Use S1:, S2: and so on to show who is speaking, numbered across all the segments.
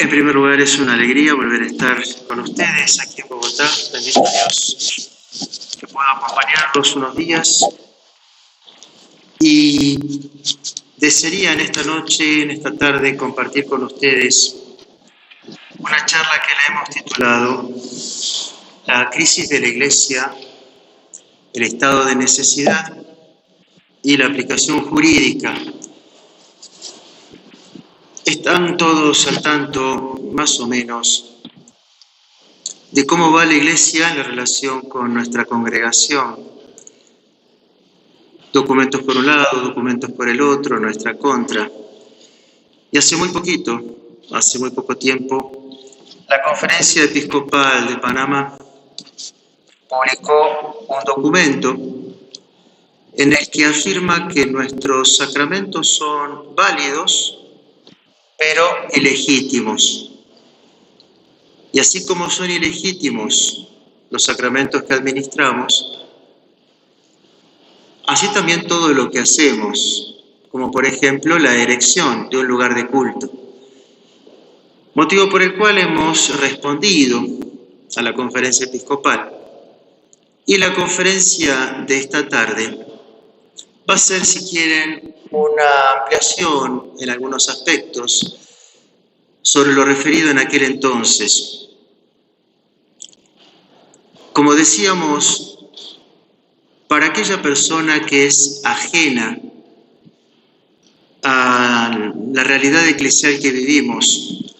S1: En primer lugar, es una alegría volver a estar con ustedes aquí en Bogotá. Bendito Dios que puedo acompañarlos unos días. Y desearía en esta noche, en esta tarde, compartir con ustedes una charla que la hemos titulado La crisis de la Iglesia, el estado de necesidad y la aplicación jurídica. Están todos al tanto, más o menos, de cómo va la Iglesia en la relación con nuestra congregación. Documentos por un lado, documentos por el otro, nuestra contra. Y hace muy poco tiempo, la Conferencia Episcopal de Panamá publicó un documento en el que afirma que nuestros sacramentos son válidos, pero ilegítimos. Y así como son ilegítimos los sacramentos que administramos, así también todo lo que hacemos, como por ejemplo la erección de un lugar de culto. Motivo por el cual hemos respondido a la Conferencia Episcopal. Y la conferencia de esta tarde va a ser, si quieren, una ampliación en algunos aspectos sobre lo referido en aquel entonces. Como decíamos, para aquella persona que es ajena a la realidad eclesial que vivimos,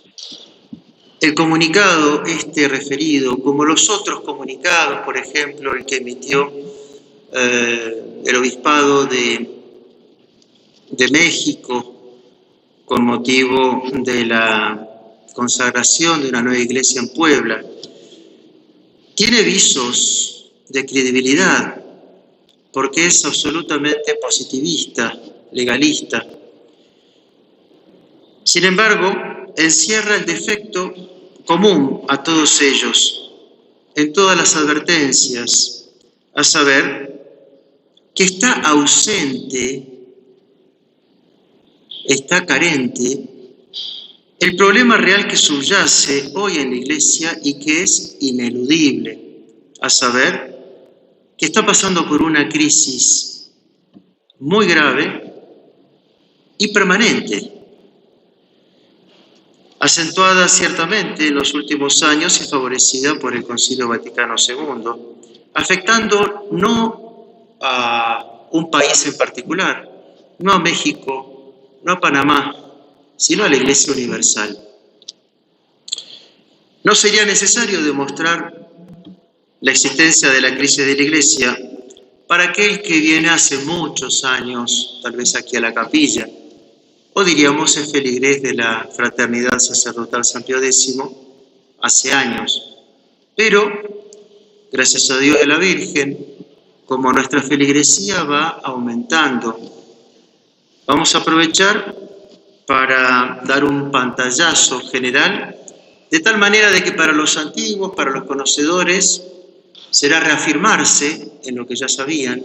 S1: el comunicado referido, como los otros comunicados, por ejemplo, el que emitió el Obispado de México con motivo de la consagración de una nueva iglesia en Puebla, tiene visos de credibilidad, porque es absolutamente positivista, legalista. Sin embargo, encierra el defecto común a todos ellos, en todas las advertencias, a saber, que está ausente, está carente, el problema real que subyace hoy en la Iglesia y que es ineludible, a saber, que está pasando por una crisis muy grave y permanente, acentuada ciertamente en los últimos años y favorecida por el Concilio Vaticano II, afectando no a un país en particular, no a México, no a Panamá, sino a la Iglesia Universal. No sería necesario demostrar la existencia de la crisis de la Iglesia para aquel que viene hace muchos años, tal vez aquí a la capilla, o diríamos es feligrés de la Fraternidad Sacerdotal San Pío X, hace años. Pero, gracias a Dios y a la Virgen, como nuestra feligresía va aumentando, vamos a aprovechar para dar un pantallazo general, de tal manera de que para los antiguos, para los conocedores, será reafirmarse en lo que ya sabían,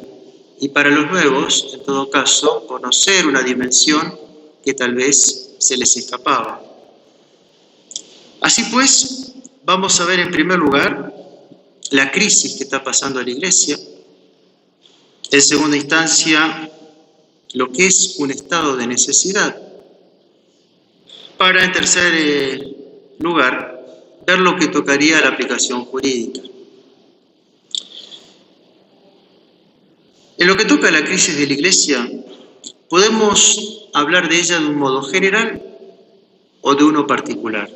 S1: y para los nuevos, en todo caso, conocer una dimensión que tal vez se les escapaba. Así pues, vamos a ver en primer lugar la crisis que está pasando a la Iglesia. En segunda instancia, lo que es un estado de necesidad. Para, en tercer lugar, ver lo que tocaría la aplicación jurídica. En lo que toca a la crisis de la Iglesia, podemos hablar de ella de un modo general o de uno particular.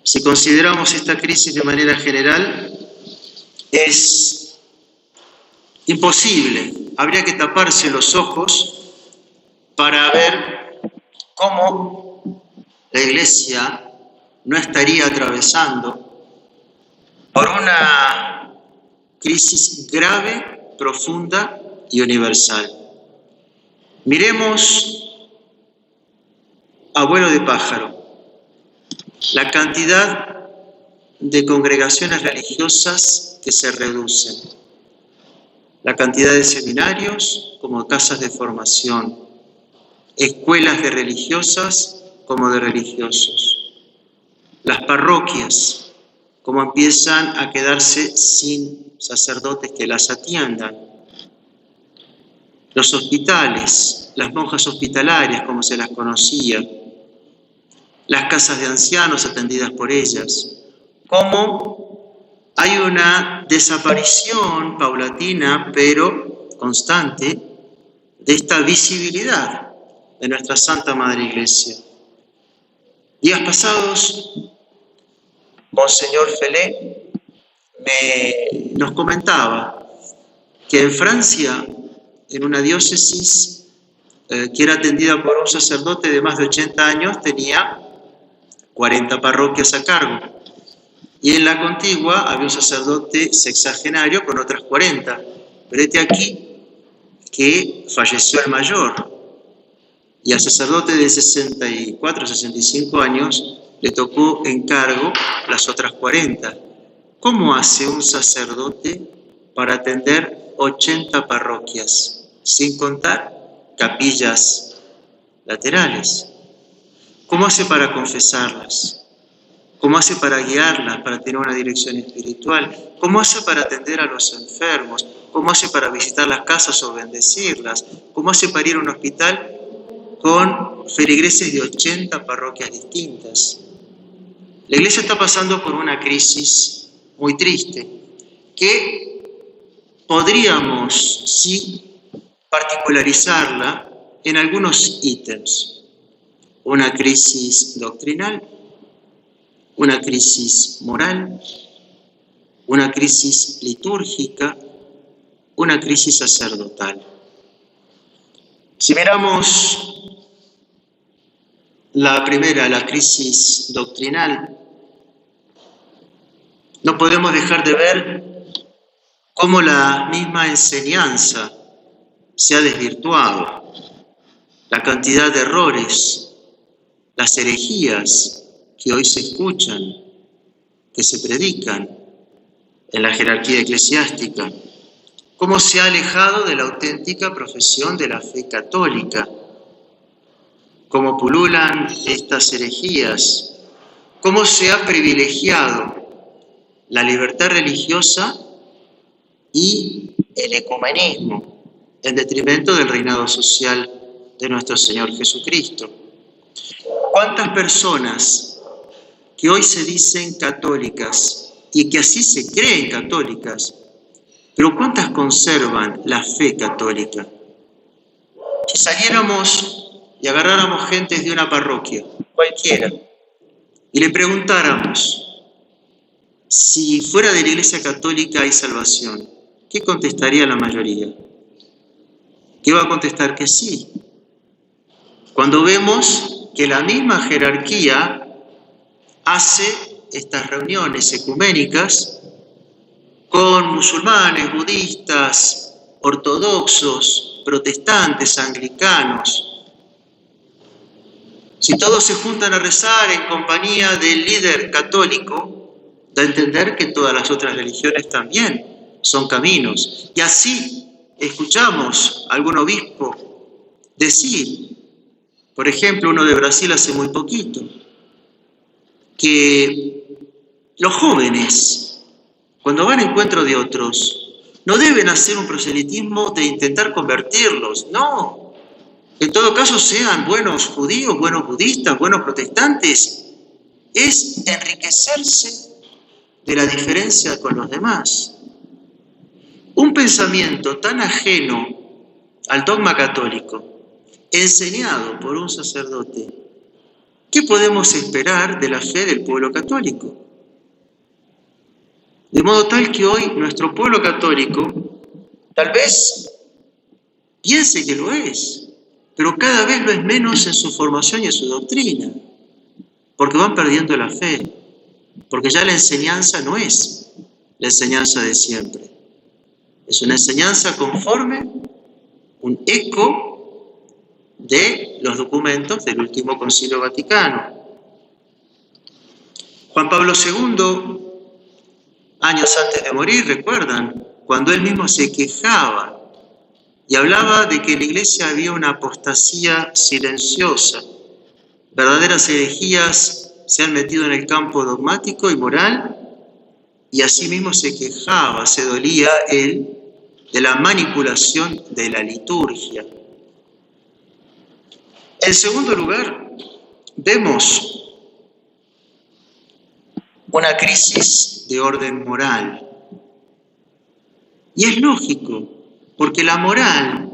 S1: Si consideramos esta crisis de manera general, es imposible, habría que taparse los ojos para ver cómo la Iglesia no estaría atravesando por una crisis grave, profunda y universal. Miremos a vuelo de pájaro la cantidad de congregaciones religiosas que se reducen, la cantidad de seminarios como casas de formación, escuelas de religiosas como de religiosos. Las parroquias, como empiezan a quedarse sin sacerdotes que las atiendan. Los hospitales, las monjas hospitalarias, como se las conocía. Las casas de ancianos atendidas por ellas. Cómo hay una desaparición paulatina, pero constante, de esta visibilidad de nuestra Santa Madre Iglesia. Días pasados, Monseñor Felé nos comentaba que en Francia, en una diócesis que era atendida por un sacerdote de más de 80 años, tenía 40 parroquias a cargo. Y en la contigua había un sacerdote sexagenario con otras 40. Pero este aquí que falleció el mayor. Y al sacerdote de 64, 65 años le tocó en cargo las otras 40. ¿Cómo hace un sacerdote para atender 80 parroquias, sin contar capillas laterales? ¿Cómo hace para confesarlas? ¿Cómo hace para guiarlas, para tener una dirección espiritual? ¿Cómo hace para atender a los enfermos? ¿Cómo hace para visitar las casas o bendecirlas? ¿Cómo hace para ir a un hospital con feligreses de 80 parroquias distintas? La Iglesia está pasando por una crisis muy triste, que podríamos, sí, particularizarla en algunos ítems. Una crisis doctrinal, una crisis moral, una crisis litúrgica, una crisis sacerdotal. Si miramos la primera, la crisis doctrinal, no podemos dejar de ver cómo la misma enseñanza se ha desvirtuado, la cantidad de errores, las herejías que hoy se escuchan, que se predican en la jerarquía eclesiástica, cómo se ha alejado de la auténtica profesión de la fe católica, cómo pululan estas herejías, cómo se ha privilegiado la libertad religiosa y el ecumenismo en detrimento del reinado social de nuestro Señor Jesucristo. ¿Cuántas personas que hoy se dicen católicas y que así se creen católicas, pero cuántas conservan la fe católica? Si saliéramos y agarráramos gentes de una parroquia, cualquiera, y le preguntáramos si fuera de la Iglesia Católica hay salvación, ¿qué contestaría la mayoría? ¿Qué va a contestar? Que sí. Cuando vemos que la misma jerarquía hace estas reuniones ecuménicas con musulmanes, budistas, ortodoxos, protestantes, anglicanos. Si todos se juntan a rezar en compañía del líder católico, da a entender que todas las otras religiones también son caminos. Y así escuchamos a algún obispo decir, por ejemplo, uno de Brasil hace muy poquito, que los jóvenes, cuando van a encuentro de otros, no deben hacer un proselitismo de intentar convertirlos, no. En todo caso, sean buenos judíos, buenos budistas, buenos protestantes. Es enriquecerse de la diferencia con los demás. Un pensamiento tan ajeno al dogma católico, enseñado por un sacerdote, ¿qué podemos esperar de la fe del pueblo católico? De modo tal que hoy nuestro pueblo católico tal vez piense que lo es, pero cada vez lo es menos en su formación y en su doctrina, porque van perdiendo la fe, porque ya la enseñanza no es la enseñanza de siempre. Es una enseñanza conforme, un eco de los documentos del último Concilio Vaticano. Juan Pablo II, años antes de morir, recuerdan, cuando él mismo se quejaba y hablaba de que en la Iglesia había una apostasía silenciosa, verdaderas herejías se han metido en el campo dogmático y moral, y asimismo se quejaba, se dolía él de la manipulación de la liturgia. En segundo lugar, vemos una crisis de orden moral. Y es lógico, porque la moral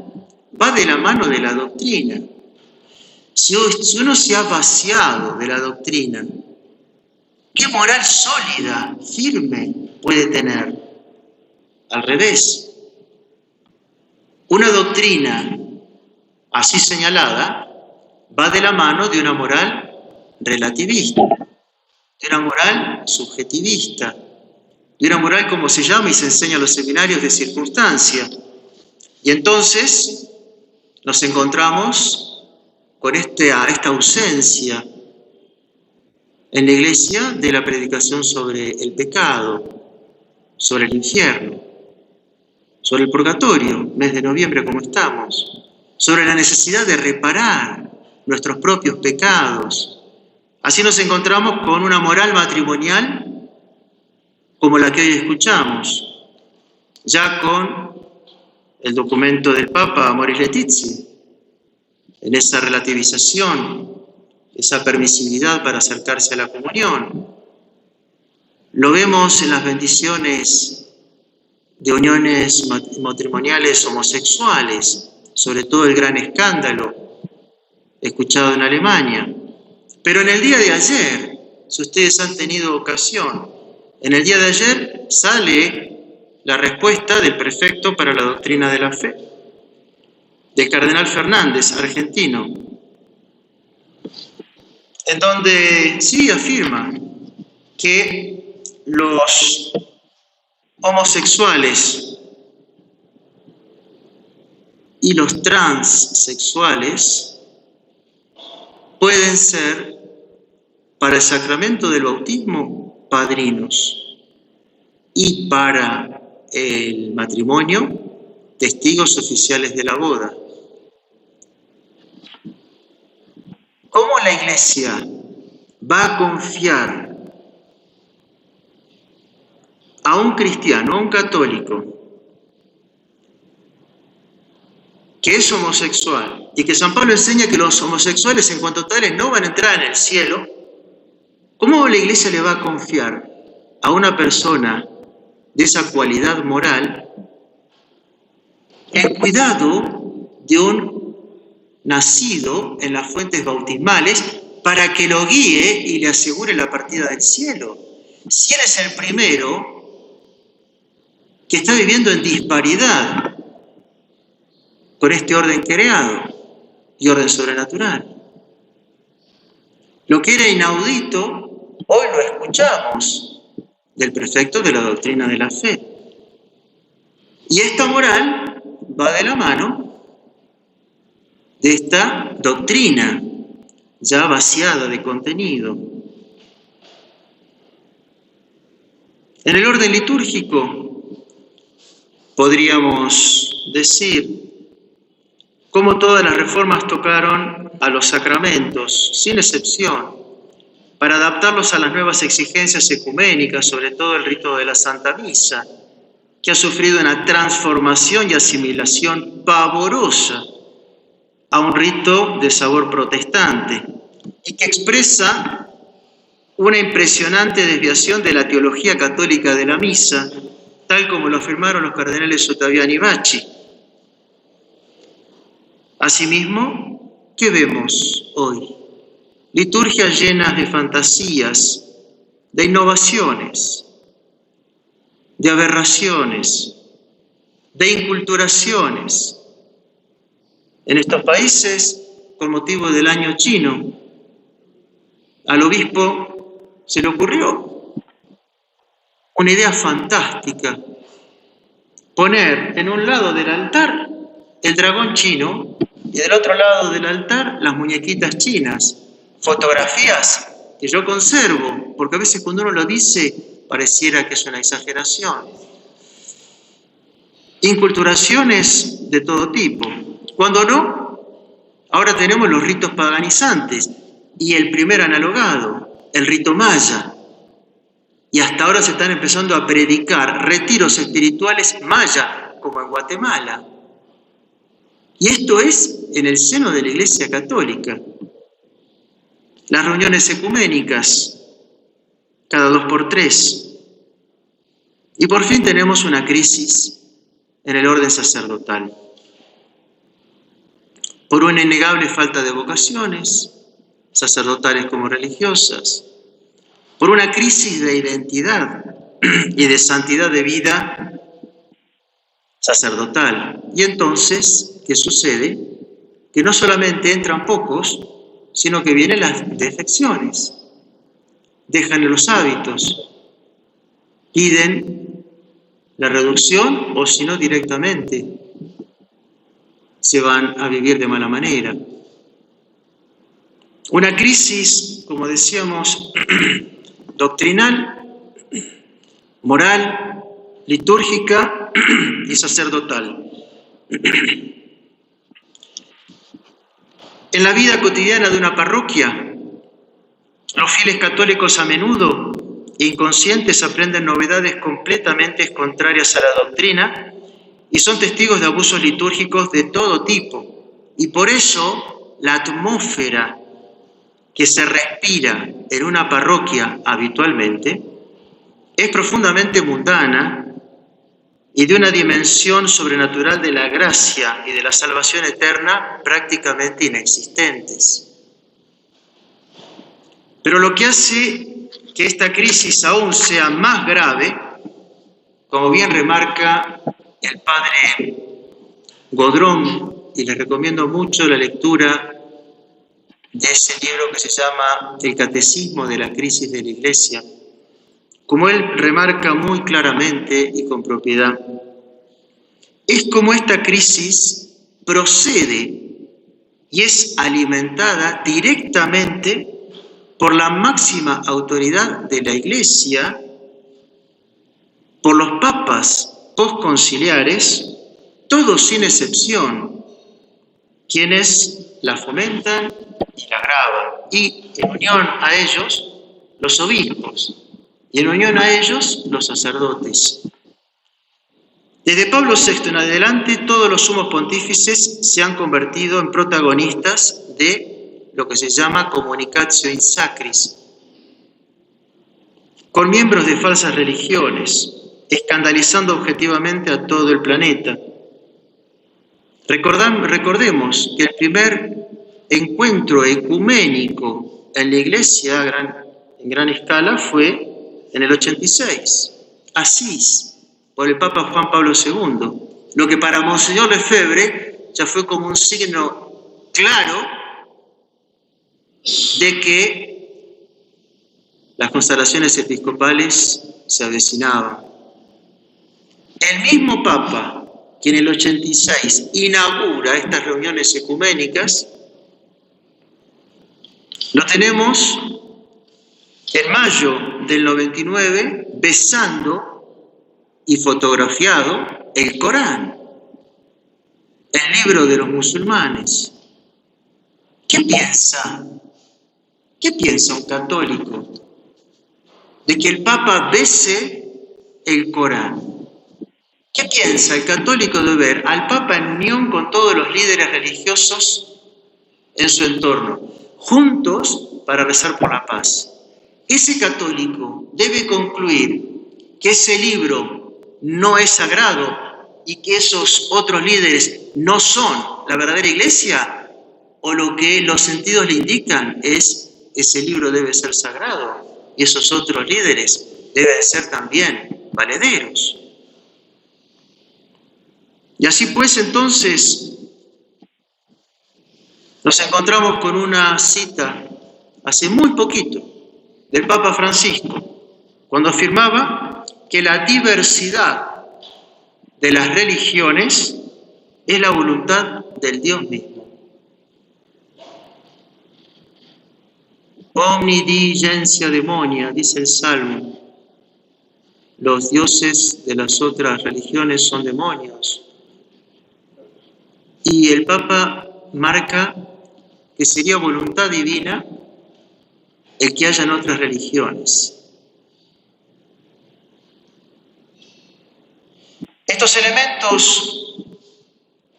S1: va de la mano de la doctrina. Si uno se ha vaciado de la doctrina, ¿qué moral sólida, firme puede tener? Al revés. Una doctrina así señalada va de la mano de una moral relativista, de una moral subjetivista, de una moral, como se llama y se enseña en los seminarios, de circunstancia. Y entonces nos encontramos con esta ausencia en la Iglesia de la predicación sobre el pecado, sobre el infierno, sobre el purgatorio, mes de noviembre como estamos, sobre la necesidad de reparar nuestros propios pecados. Así nos encontramos con una moral matrimonial como la que hoy escuchamos, ya con el documento del Papa Amoris Laetitia, en esa relativización, esa permisividad para acercarse a la comunión. Lo vemos en las bendiciones de uniones matrimoniales homosexuales, sobre todo el gran escándalo escuchado en Alemania. Pero en el día de ayer, si ustedes han tenido ocasión, en el día de ayer sale la respuesta del prefecto para la doctrina de la fe, del cardenal Fernández, argentino, en donde sí afirma que los homosexuales y los transsexuales pueden ser, para el sacramento del bautismo, padrinos, y para el matrimonio, testigos oficiales de la boda. ¿Cómo la Iglesia va a confiar a un cristiano, a un católico, que es homosexual, y que San Pablo enseña que los homosexuales en cuanto tales no van a entrar en el cielo? ¿Cómo la Iglesia le va a confiar a una persona de esa cualidad moral el cuidado de un nacido en las fuentes bautismales para que lo guíe y le asegure la partida del cielo? Si él es el primero que está viviendo en disparidad con este orden creado y orden sobrenatural. Lo que era inaudito, hoy lo escuchamos del prefecto de la doctrina de la fe. Y esta moral va de la mano de esta doctrina ya vaciada de contenido. En el orden litúrgico podríamos decir cómo todas las reformas tocaron a los sacramentos, sin excepción, para adaptarlos a las nuevas exigencias ecuménicas, sobre todo el rito de la Santa Misa, que ha sufrido una transformación y asimilación pavorosa a un rito de sabor protestante y que expresa una impresionante desviación de la teología católica de la misa, tal como lo afirmaron los cardenales Ottaviani y Bacci. Asimismo, ¿qué vemos hoy? Liturgias llenas de fantasías, de innovaciones, de aberraciones, de inculturaciones. En estos países, con motivo del año chino, al obispo se le ocurrió una idea fantástica: poner en un lado del altar el dragón chino y del otro lado del altar las muñequitas chinas. Fotografías que yo conservo, porque a veces cuando uno lo dice pareciera que es una exageración. Inculturaciones de todo tipo. Cuando no, ahora tenemos los ritos paganizantes, y el primer analogado, el rito maya. Y hasta ahora se están empezando a predicar retiros espirituales maya, como en Guatemala. Y esto es en el seno de la Iglesia Católica. Las reuniones ecuménicas, cada 2 por 3. Y por fin tenemos una crisis en el orden sacerdotal. Por una innegable falta de vocaciones, sacerdotales como religiosas, por una crisis de identidad y de santidad de vida sacerdotal. Y entonces, ¿qué sucede? Que no solamente entran pocos, sino que vienen las defecciones, dejan los hábitos, piden la reducción o si no directamente se van a vivir de mala manera. Una crisis, como decíamos, doctrinal, moral, litúrgica y sacerdotal. En la vida cotidiana de una parroquia, los fieles católicos a menudo inconscientes aprenden novedades completamente contrarias a la doctrina y son testigos de abusos litúrgicos de todo tipo. Y por eso la atmósfera que se respira en una parroquia habitualmente es profundamente mundana y de una dimensión sobrenatural de la gracia y de la salvación eterna prácticamente inexistentes. Pero lo que hace que esta crisis aún sea más grave, como bien remarca el padre Godrón, y les recomiendo mucho la lectura de ese libro que se llama El Catecismo de la Crisis de la Iglesia, como él remarca muy claramente y con propiedad, es como esta crisis procede y es alimentada directamente por la máxima autoridad de la Iglesia, por los papas postconciliares, todos sin excepción, quienes la fomentan y la agravan, y en unión a ellos los obispos, y en unión a ellos los sacerdotes. Desde Pablo VI en adelante, todos los sumos pontífices se han convertido en protagonistas de lo que se llama comunicatio in sacris, con miembros de falsas religiones, escandalizando objetivamente a todo el planeta. Recordemos que el primer encuentro ecuménico en la Iglesia en gran escala fue en el 86, Asís, por el Papa Juan Pablo II, lo que para Monseñor Lefebvre ya fue como un signo claro de que las consagraciones episcopales se avecinaban. El mismo Papa que en el 86 inaugura estas reuniones ecuménicas, lo tenemos en mayo del 99 besando y fotografiado el Corán, el libro de los musulmanes. ¿Qué piensa? ¿Qué piensa un católico de que el Papa bese el Corán? ¿Qué piensa el católico de ver al Papa en unión con todos los líderes religiosos en su entorno, juntos para rezar por la paz? Ese católico debe concluir que ese libro no es sagrado y que esos otros líderes no son la verdadera iglesia, o lo que los sentidos le indican es ese libro debe ser sagrado y esos otros líderes deben ser también valederos. Y así pues, entonces, nos encontramos con una cita hace muy poquito del Papa Francisco, cuando afirmaba que la diversidad de las religiones es la voluntad del Dios mismo. Omni diligencia demonia, dice el Salmo. Los dioses de las otras religiones son demonios. Y el Papa marca que sería voluntad divina el que haya en otras religiones. Estos elementos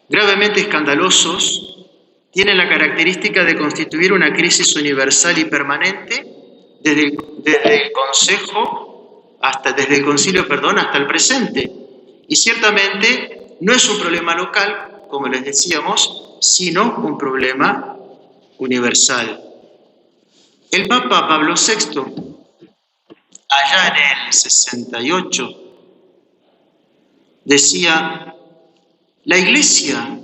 S1: gravemente escandalosos tienen la característica de constituir una crisis universal y permanente desde el concilio hasta el presente. Y ciertamente no es un problema local, como les decíamos, sino un problema universal. El Papa Pablo VI, allá en el 68, decía: la Iglesia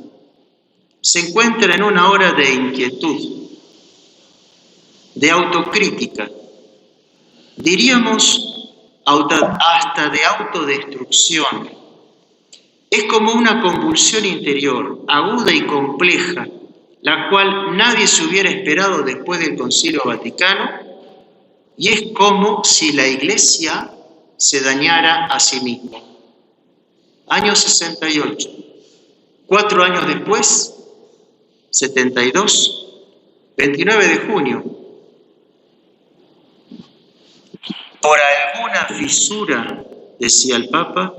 S1: se encuentra en una hora de inquietud, de autocrítica, diríamos hasta de autodestrucción. Es como una convulsión interior, aguda y compleja, la cual nadie se hubiera esperado después del Concilio Vaticano, y es como si la Iglesia se dañara a sí misma. Año 68. 4 años después, 72, 29 de junio. Por alguna fisura, decía el Papa,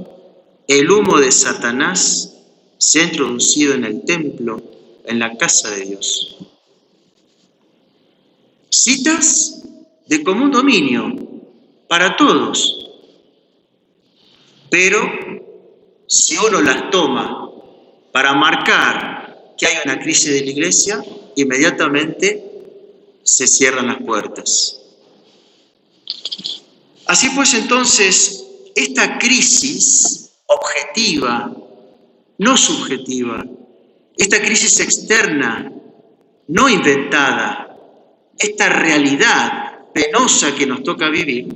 S1: el humo de Satanás se ha introducido en el templo, en la casa de Dios. Citas de común dominio para todos, pero si uno las toma para marcar que hay una crisis de la Iglesia, inmediatamente se cierran las puertas. Así pues, entonces, esta crisis objetiva, no subjetiva, esta crisis externa, no inventada, esta realidad penosa que nos toca vivir,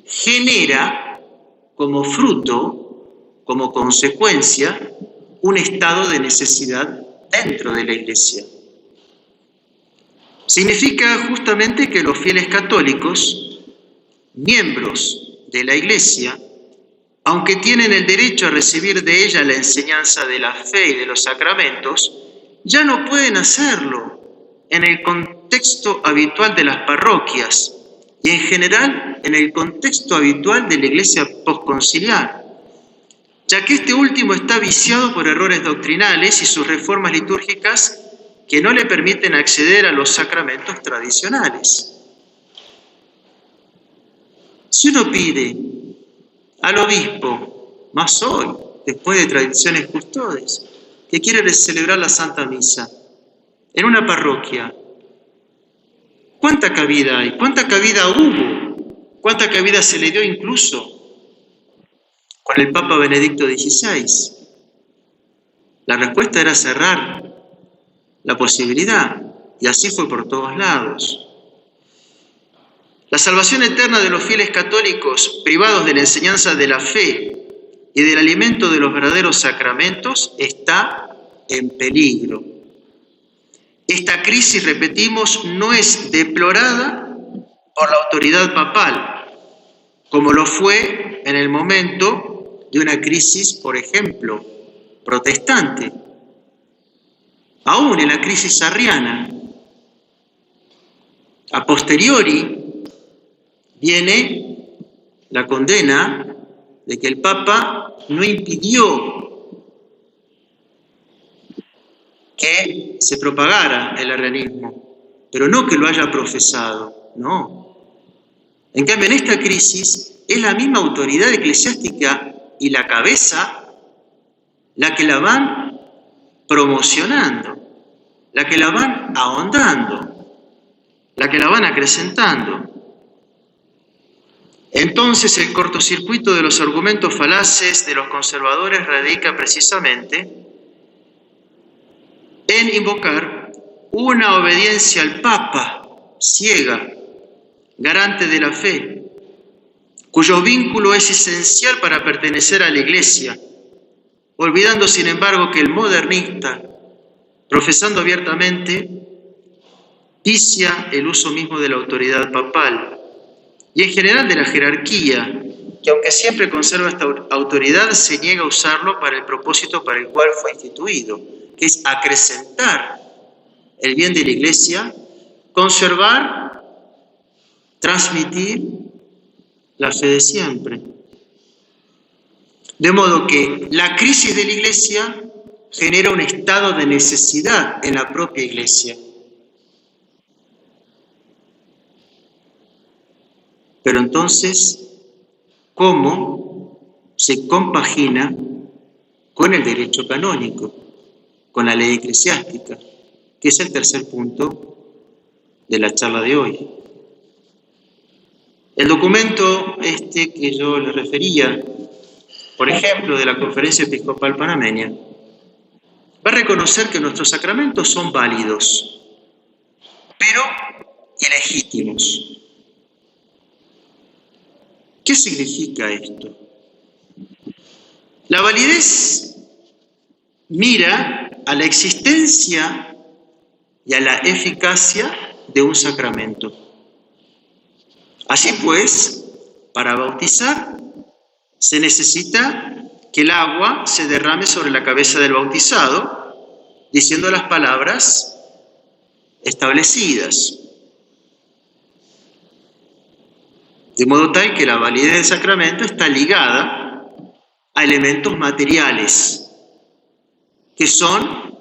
S1: genera como fruto, como consecuencia, un estado de necesidad dentro de la Iglesia. Significa justamente que los fieles católicos, miembros de la Iglesia, aunque tienen el derecho a recibir de ella la enseñanza de la fe y de los sacramentos, ya no pueden hacerlo en el contexto habitual de las parroquias y en general en el contexto habitual de la Iglesia postconciliar, ya que este último está viciado por errores doctrinales y sus reformas litúrgicas que no le permiten acceder a los sacramentos tradicionales. Si uno pide al obispo, más hoy, después de tradiciones custodes, que quiere celebrar la Santa Misa en una parroquia, ¿cuánta cabida hay? ¿Cuánta cabida hubo? ¿Cuánta cabida se le dio incluso con el Papa Benedicto XVI? La respuesta era cerrar la posibilidad, y así fue por todos lados. La salvación eterna de los fieles católicos privados de la enseñanza de la fe y del alimento de los verdaderos sacramentos está en peligro. Esta crisis, repetimos, no es deplorada por la autoridad papal, como lo fue en el momento de una crisis, por ejemplo, protestante, aún en la crisis arriana. A posteriori viene la condena de que el Papa no impidió que se propagara el arrianismo, pero no que lo haya profesado, no. En cambio, en esta crisis es la misma autoridad eclesiástica y la cabeza la que la van promocionando, la que la van ahondando, la que la van acrecentando. Entonces el cortocircuito de los argumentos falaces de los conservadores radica precisamente en invocar una obediencia al Papa ciega, garante de la fe, cuyo vínculo es esencial para pertenecer a la Iglesia, olvidando sin embargo que el modernista, profesando abiertamente, vicia el uso mismo de la autoridad papal y en general de la jerarquía, que aunque siempre conserva esta autoridad, se niega a usarlo para el propósito para el cual fue instituido, que es acrecentar el bien de la Iglesia, conservar transmitir la fe de siempre. De modo que la crisis de la Iglesia genera un estado de necesidad en la propia Iglesia. Pero entonces, ¿cómo se compagina con el derecho canónico, con la ley eclesiástica, que es el tercer punto de la charla de hoy? El documento que yo le refería, por ejemplo, de la Conferencia Episcopal Panameña, va a reconocer que nuestros sacramentos son válidos, pero ilegítimos. ¿Qué significa esto? La validez mira a la existencia y a la eficacia de un sacramento. Así pues, para bautizar se necesita que el agua se derrame sobre la cabeza del bautizado, diciendo las palabras establecidas. De modo tal que la validez del sacramento está ligada a elementos materiales, que son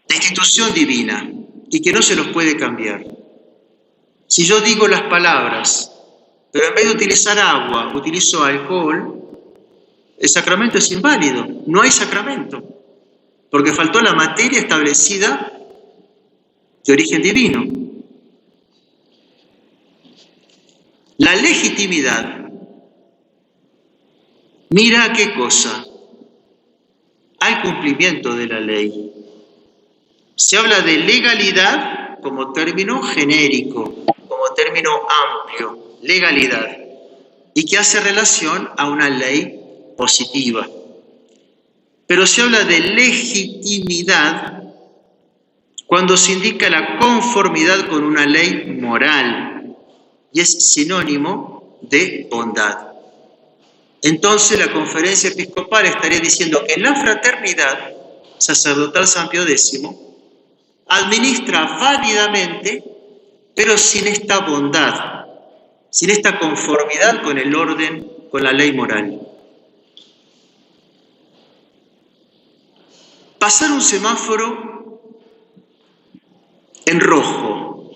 S1: de institución divina y que no se los puede cambiar. Si yo digo las palabras, pero en vez de utilizar agua, utilizo alcohol, el sacramento es inválido, no hay sacramento, porque faltó la materia establecida de origen divino. La legitimidad mira a qué cosa, al cumplimiento de la ley. Se habla de legalidad como término genérico, como término amplio, legalidad, y que hace relación a una ley positiva. Pero se habla de legitimidad cuando se indica la conformidad con una ley moral y es sinónimo de bondad. Entonces la Conferencia Episcopal estaría diciendo que la fraternidad sacerdotal San Pío X administra válidamente, pero sin esta bondad, sin esta conformidad con el orden, con la ley moral. Pasar un semáforo en rojo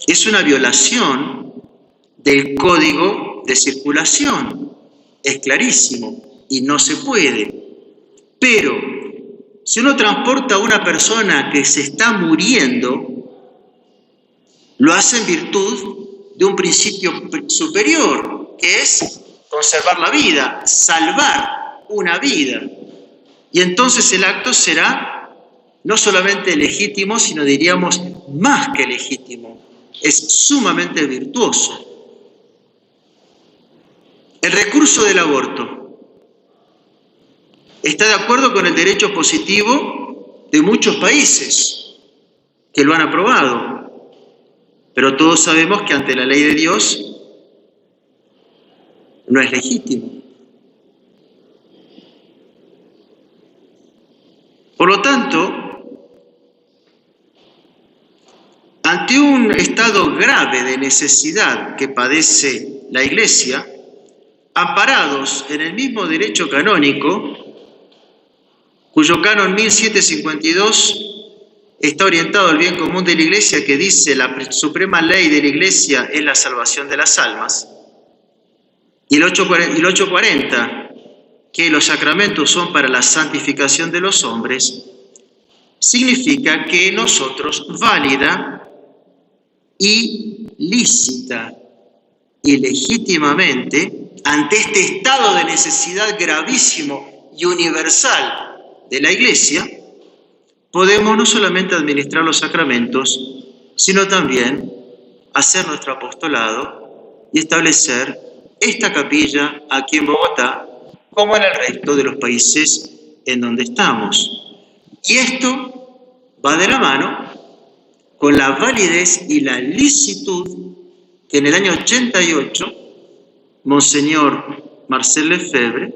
S1: es una violación del código de circulación, es clarísimo y no se puede. Pero si uno transporta a una persona que se está muriendo, lo hace en virtud de un principio superior, que es conservar la vida, salvar una vida. Y entonces el acto será no solamente legítimo, sino diríamos más que legítimo. Es sumamente virtuoso. El recurso del aborto está de acuerdo con el derecho positivo de muchos países que lo han aprobado, pero todos sabemos que ante la ley de Dios no es legítimo. Por lo tanto, ante un estado grave de necesidad que padece la Iglesia, amparados en el mismo derecho canónico, cuyo canon 1752 está orientado al bien común de la Iglesia, que dice la suprema ley de la Iglesia es la salvación de las almas, y el 840, que los sacramentos son para la santificación de los hombres, significa que nosotros válida y lícita y legítimamente, ante este estado de necesidad gravísimo y universal de la Iglesia, podemos no solamente administrar los sacramentos, sino también hacer nuestro apostolado y establecer esta capilla aquí en Bogotá, como en el resto de los países en donde estamos. Y esto va de la mano con la validez y la licitud que en el año 88 Monseñor Marcel Lefebvre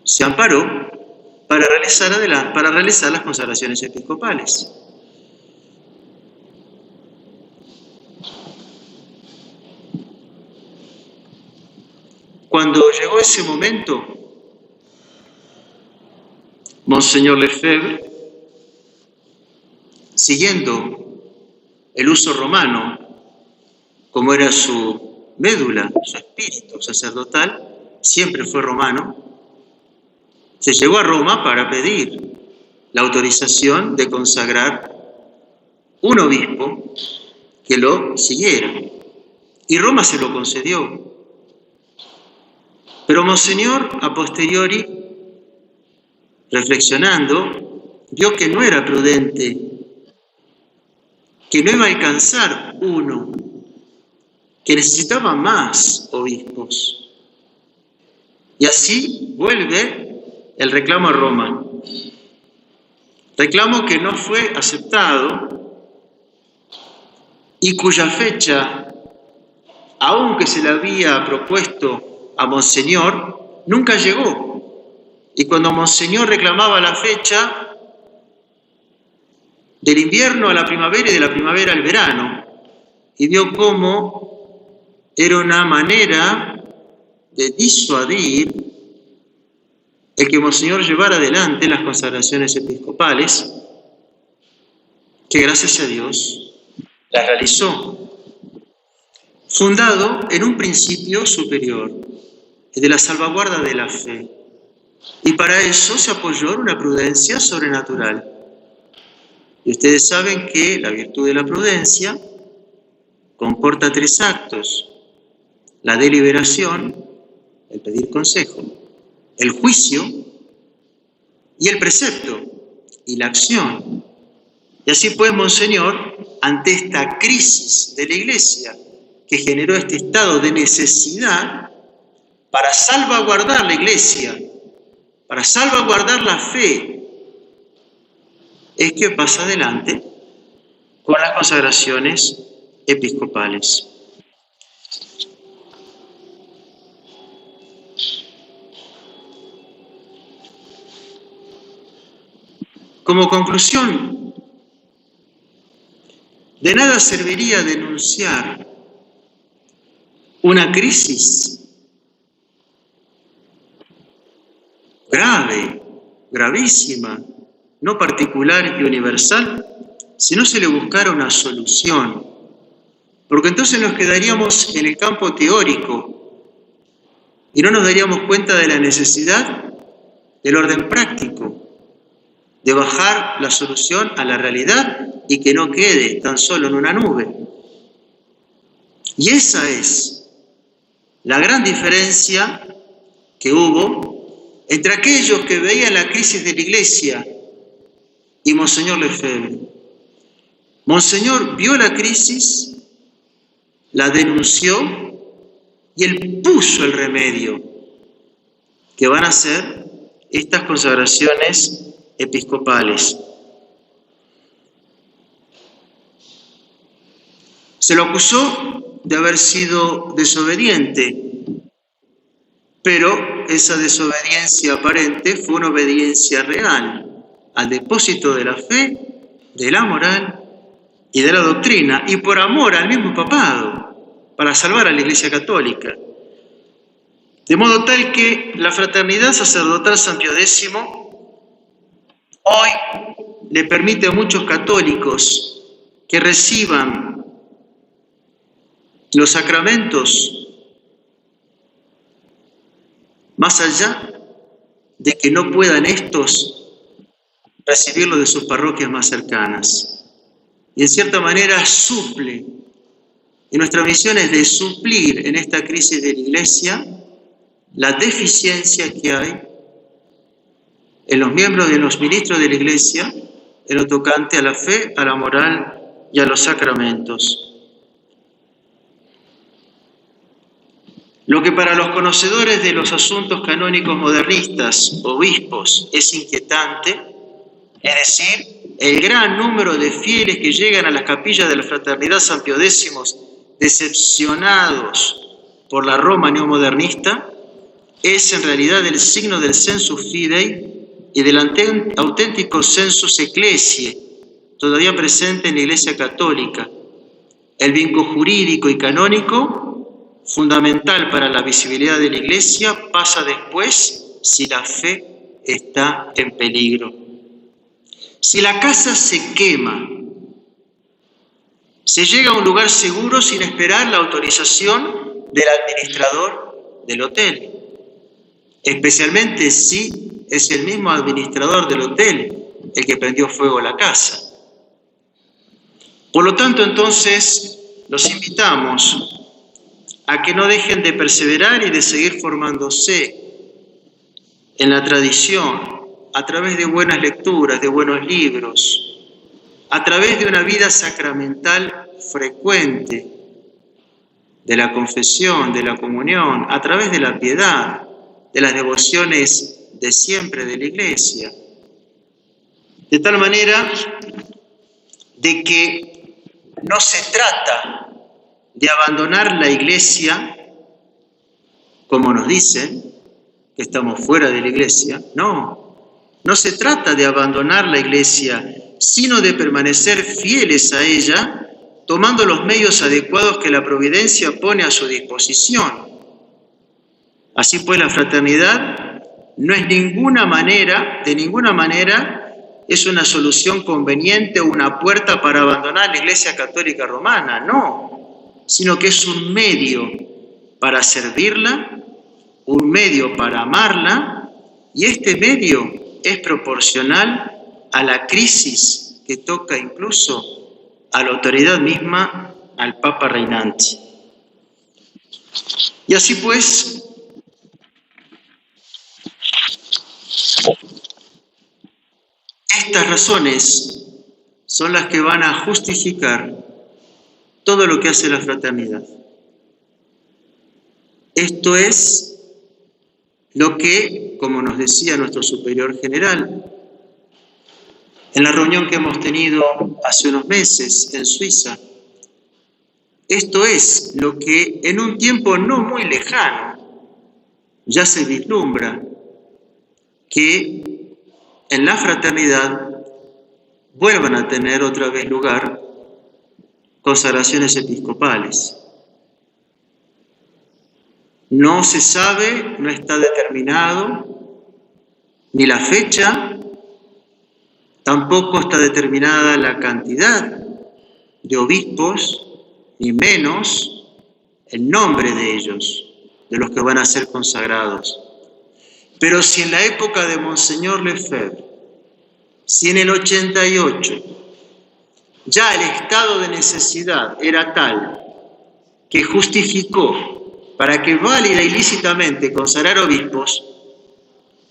S1: se amparó para realizar las consagraciones episcopales. Cuando llegó ese momento, Monseñor Lefebvre, siguiendo el uso romano, como era su médula, su espíritu sacerdotal, siempre fue romano, se llegó a Roma para pedir la autorización de consagrar un obispo que lo siguiera. Y Roma se lo concedió. Pero Monseñor, a posteriori, reflexionando, vio que no era prudente, que no iba a alcanzar uno, que necesitaba más obispos. Y así vuelve el reclamo a Roma. Reclamo que no fue aceptado y cuya fecha, aunque se le había propuesto a Monseñor, nunca llegó. Y cuando Monseñor reclamaba la fecha, del invierno a la primavera y de la primavera al verano, y vio cómo era una manera de disuadir el que Monseñor llevara adelante las consagraciones episcopales, que gracias a Dios las realizó, fundado en un principio superior, el de la salvaguarda de la fe, y para eso se apoyó en una prudencia sobrenatural. Y ustedes saben que la virtud de la prudencia comporta 3 actos: la deliberación, el pedir consejo, el juicio y el precepto y la acción. Y así pues, Monseñor, ante esta crisis de la Iglesia que generó este estado de necesidad para salvaguardar la Iglesia, para salvaguardar la fe, es que pasa adelante con las consagraciones episcopales. Como conclusión, de nada serviría denunciar una crisis grave, gravísima, no particular y universal, si no se le buscara una solución. Porque entonces nos quedaríamos en el campo teórico y no nos daríamos cuenta de la necesidad del orden práctico, de bajar la solución a la realidad y que no quede tan solo en una nube. Y esa es la gran diferencia que hubo entre aquellos que veían la crisis de la Iglesia y Monseñor Lefebvre. Monseñor vio la crisis, la denunció y él puso el remedio, que van a ser estas consagraciones episcopales. Se lo acusó de haber sido desobediente, pero esa desobediencia aparente fue una obediencia real al depósito de la fe, de la moral y de la doctrina, y por amor al mismo papado, para salvar a la Iglesia Católica. De modo tal que la Fraternidad Sacerdotal San Pío X hoy le permite a muchos católicos que reciban los sacramentos más allá de que no puedan estos recibirlo de sus parroquias más cercanas. Y en cierta manera suple, y nuestra misión es de suplir en esta crisis de la Iglesia la deficiencia que hay en los miembros y en los ministros de la Iglesia en lo tocante a la fe, a la moral y a los sacramentos. Lo que para los conocedores de los asuntos canónicos modernistas, obispos, es inquietante, es decir, el gran número de fieles que llegan a las capillas de la Fraternidad San Pío X decepcionados por la Roma neomodernista, es en realidad el signo del sensus fidei y del auténtico sensus ecclesiae, todavía presente en la Iglesia Católica. El vínculo jurídico y canónico fundamental para la visibilidad de la Iglesia pasa después si la fe está en peligro. Si la casa se quema, se llega a un lugar seguro sin esperar la autorización del administrador del hotel, especialmente si es el mismo administrador del hotel el que prendió fuego a la casa. Por lo tanto, entonces, los invitamos a que no dejen de perseverar y de seguir formándose en la tradición, a través de buenas lecturas, de buenos libros, a través de una vida sacramental frecuente, de la confesión, de la comunión, a través de la piedad, de las devociones de siempre de la Iglesia. De tal manera de que no se trata de abandonar la Iglesia, como nos dicen, que estamos fuera de la Iglesia. No se trata de abandonar la Iglesia, sino de permanecer fieles a ella, tomando los medios adecuados que la providencia pone a su disposición. Así pues, la fraternidad no es de ninguna manera, es una solución conveniente o una puerta para abandonar la Iglesia Católica Romana, no, sino que es un medio para servirla, un medio para amarla, y este medio es proporcional a la crisis que toca incluso a la autoridad misma, al Papa reinante. Y así pues, estas razones son las que van a justificar todo lo que hace la fraternidad. Esto es lo que, como nos decía nuestro superior general, en la reunión que hemos tenido hace unos meses en Suiza, esto es lo que en un tiempo no muy lejano ya se vislumbra, que en la fraternidad vuelvan a tener otra vez lugar consagraciones episcopales. No se sabe, no está determinado ni la fecha, tampoco está determinada la cantidad de obispos, ni menos el nombre de ellos, de los que van a ser consagrados. Pero si en la época de Monseñor Lefebvre, si en el 88 ya el estado de necesidad era tal que justificó para que válida ilícitamente consagrar obispos,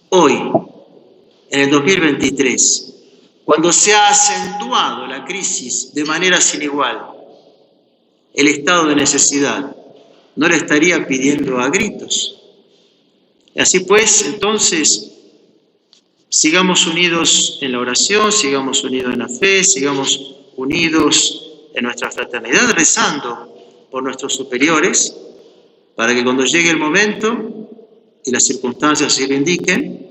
S1: hoy, en el 2023, cuando se ha acentuado la crisis de manera sin igual, el estado de necesidad no le estaría pidiendo a gritos. Así pues, entonces, sigamos unidos en la oración, sigamos unidos en la fe, sigamos unidos en nuestra fraternidad, rezando por nuestros superiores, para que cuando llegue el momento y las circunstancias se lo indiquen,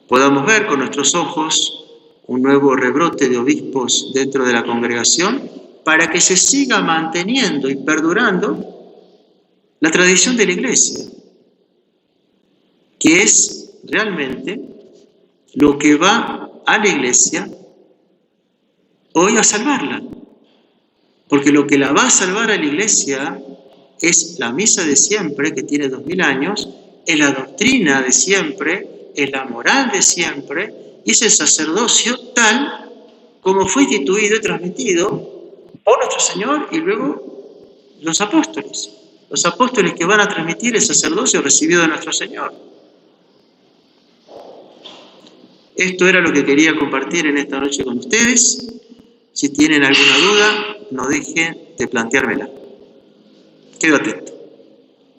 S1: podamos ver con nuestros ojos un nuevo rebrote de obispos dentro de la congregación, para que se siga manteniendo y perdurando la tradición de la Iglesia, que es realmente lo que va a la Iglesia hoy a salvarla. Porque lo que la va a salvar a la Iglesia es la misa de siempre, que tiene 2000 años, es la doctrina de siempre, es la moral de siempre, y es el sacerdocio tal como fue instituido y transmitido por nuestro Señor y luego los apóstoles que van a transmitir el sacerdocio recibido de nuestro Señor. Esto era lo que quería compartir en esta noche con ustedes. Si tienen alguna duda, no dejen de planteármela. Quédo atento.